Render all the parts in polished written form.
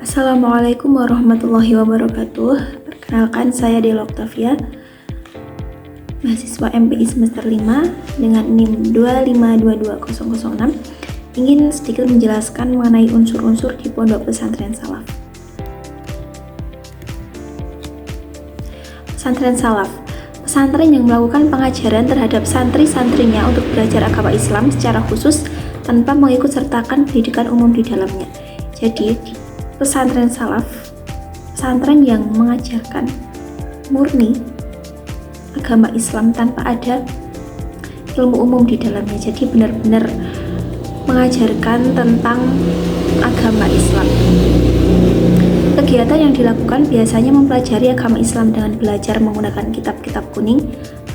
Assalamualaikum warahmatullahi wabarakatuh. Perkenalkan, saya Dela Octavia, mahasiswa MPI semester 5 dengan NIM 2522006, ingin sedikit menjelaskan mengenai unsur-unsur di Pondok Pesantren Salaf. Pesantren Salaf, pesantren yang melakukan pengajaran terhadap santri-santrinya untuk belajar agama Islam secara khusus tanpa mengikut sertakan pendidikan umum di dalamnya. Jadi, pesantren Salaf, pesantren yang mengajarkan murni agama Islam tanpa ada ilmu umum di dalamnya. Jadi benar-benar mengajarkan tentang agama Islam. Kegiatan yang dilakukan biasanya mempelajari agama Islam dengan belajar menggunakan kitab-kitab kuning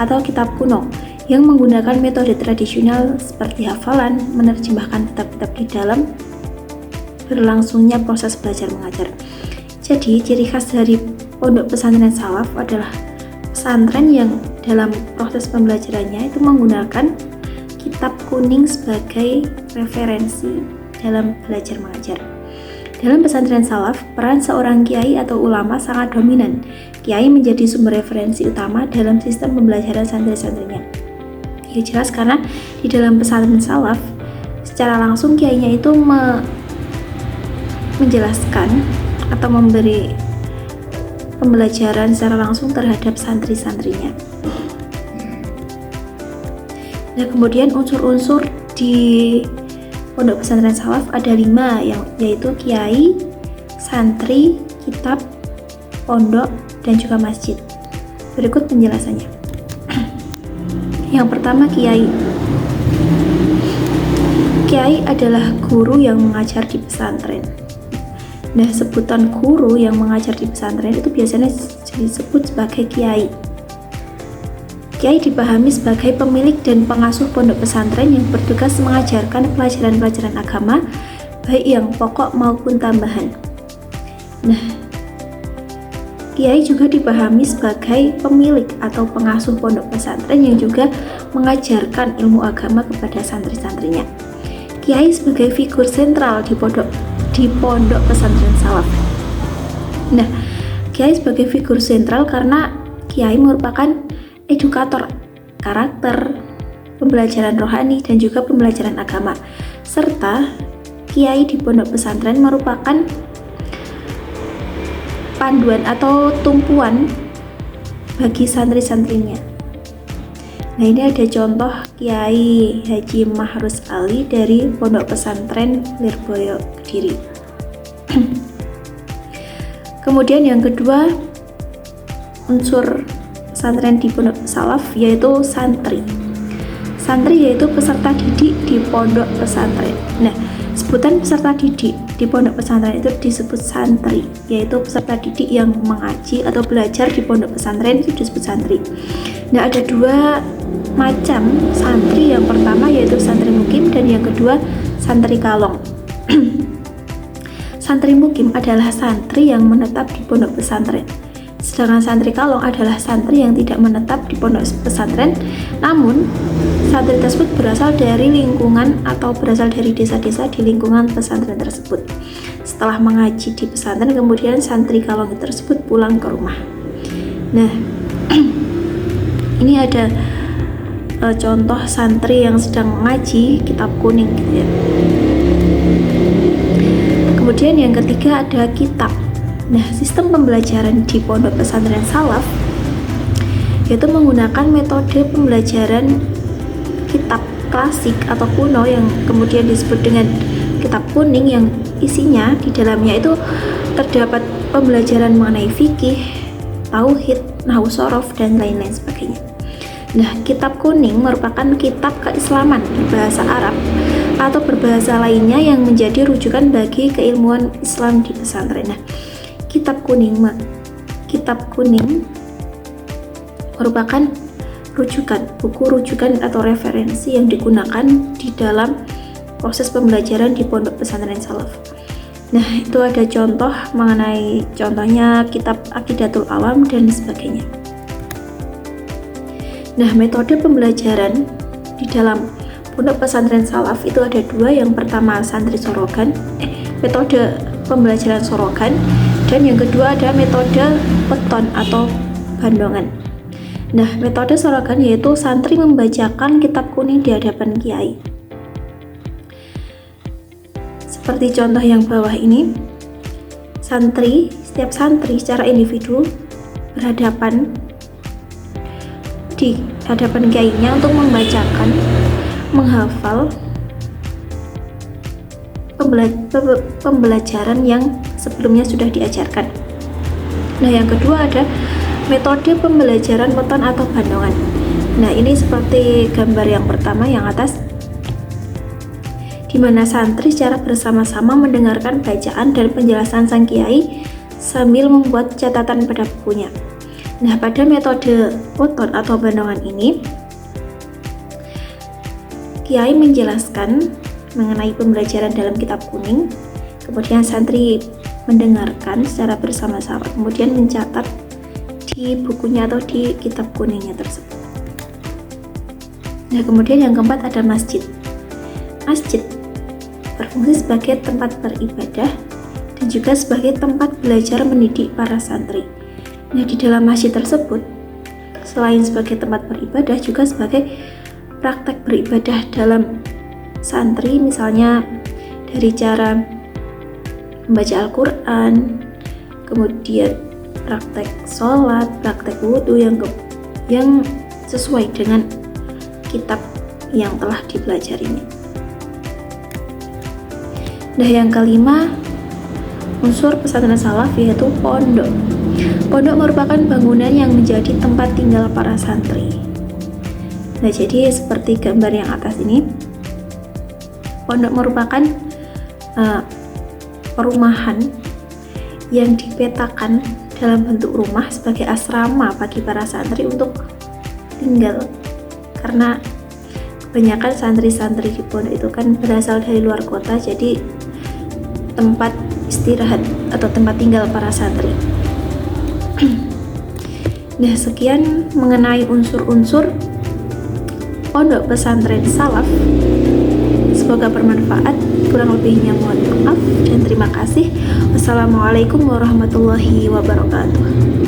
atau kitab kuno yang menggunakan metode tradisional seperti hafalan, menerjemahkan kitab-kitab di dalam berlangsungnya proses belajar mengajar. Jadi, ciri khas dari Pondok Pesantren Salaf adalah pesantren yang dalam proses pembelajarannya itu menggunakan kitab kuning sebagai referensi dalam belajar mengajar. Dalam pesantren Salaf, peran seorang kiai atau ulama sangat dominan. Kiai menjadi sumber referensi utama dalam sistem pembelajaran santri-santrinya. Ya jelas, karena di dalam pesantren Salaf secara langsung kiainya itu menjelaskan atau memberi pembelajaran secara langsung terhadap santri-santrinya. Nah, kemudian unsur-unsur di Pondok Pesantren Salaf ada 5, yaitu kiai, santri, kitab, pondok, dan juga masjid. Berikut penjelasannya. Yang pertama, kiai. Kiai adalah guru yang mengajar di pesantren. Nah, sebutan guru yang mengajar di pesantren itu biasanya disebut sebagai kiai. Kiai dipahami sebagai pemilik dan pengasuh pondok pesantren yang bertugas mengajarkan pelajaran-pelajaran agama, baik yang pokok maupun tambahan. Nah, kiai juga dipahami sebagai pemilik atau pengasuh pondok pesantren yang juga mengajarkan ilmu agama kepada santri-santrinya. Kiai sebagai figur sentral di Pondok Pesantren Salaf. Nah, kiai sebagai figur sentral karena kiai merupakan edukator karakter, pembelajaran rohani, dan juga pembelajaran agama. Serta kiai di pondok pesantren merupakan panduan atau tumpuan bagi santri-santrinya. Nah, ini ada contoh Kiai Haji Mahrus Ali dari Pondok Pesantren Lirboyo, Kediri. Kemudian yang kedua, unsur pesantren di Pondok Salaf yaitu santri. Santri yaitu peserta didik di pondok pesantren. Nah, sebutan peserta didik di pondok pesantren itu disebut santri, yaitu peserta didik yang mengaji atau belajar di pondok pesantren itu disebut santri. Nah, ada 2 macam santri. Yang pertama yaitu santri mukim dan yang kedua santri kalong. Santri mukim adalah santri yang menetap di pondok pesantren. Sedangkan santri kalong adalah santri yang tidak menetap di pondok pesantren, namun santri tersebut berasal dari lingkungan atau berasal dari desa-desa di lingkungan pesantren tersebut. Setelah mengaji di pesantren, kemudian santri kalong tersebut pulang ke rumah. Nah, ini ada contoh santri yang sedang mengaji kitab kuning gitu ya. Kemudian yang ketiga ada kitab. Nah, sistem pembelajaran di Pondok Pesantren Salaf yaitu menggunakan metode pembelajaran kitab klasik atau kuno yang kemudian disebut dengan kitab kuning, yang isinya di dalamnya itu terdapat pembelajaran mengenai fikih, tauhid, nahwu shorof, dan lain-lain sebagainya. Nah, kitab kuning merupakan kitab keislaman berbahasa Arab atau berbahasa lainnya yang menjadi rujukan bagi keilmuan Islam di pesantren. Nah, kitab kuning merupakan buku rujukan atau referensi yang digunakan di dalam proses pembelajaran di Pondok Pesantren Salaf. Nah, itu ada contohnya kitab Aqidatul Awam dan sebagainya. Nah, metode pembelajaran di dalam Pondok Pesantren Salaf itu ada 2. Yang pertama santri sorogan, metode pembelajaran sorogan, dan yang kedua ada metode weton atau bandongan. Nah, metode sorogan yaitu santri membacakan kitab kuning di hadapan kiai. Seperti contoh yang bawah ini, setiap santri secara individu berhadapan di hadapan kiainya untuk membacakan, menghafal pembelajaran yang sebelumnya sudah diajarkan. Nah, yang kedua ada metode pembelajaran weton atau bandongan. Nah, ini seperti gambar yang pertama yang atas, di mana santri secara bersama-sama mendengarkan bacaan dan penjelasan sang kiai sambil membuat catatan pada bukunya. Nah, pada metode weton atau bandongan ini, kiai menjelaskan mengenai pembelajaran dalam kitab kuning, kemudian santri mendengarkan secara bersama-sama, kemudian mencatat di bukunya atau di kitab kuningnya tersebut. Nah, kemudian yang keempat ada masjid. Masjid berfungsi sebagai tempat beribadah dan juga sebagai tempat belajar mendidik para santri. Nah, di dalam masjid tersebut, selain sebagai tempat beribadah, juga sebagai praktek beribadah dalam santri, misalnya dari cara membaca Al-Quran, kemudian praktek sholat, praktek wudhu yang sesuai dengan kitab yang telah dipelajarinya. Nah, yang kelima, unsur pesantren salaf yaitu pondok. Pondok merupakan bangunan yang menjadi tempat tinggal para santri. Nah, jadi seperti gambar yang atas ini, pondok merupakan perumahan yang dipetakan dalam bentuk rumah sebagai asrama bagi para santri untuk tinggal, karena kebanyakan santri-santri di pondok itu kan berasal dari luar kota, jadi tempat istirahat atau tempat tinggal para santri. Nah, sekian mengenai unsur-unsur pondok pesantren salaf. Semoga bermanfaat. Kurang lebihnya mohon maaf dan terima kasih. Wassalamualaikum warahmatullahi wabarakatuh.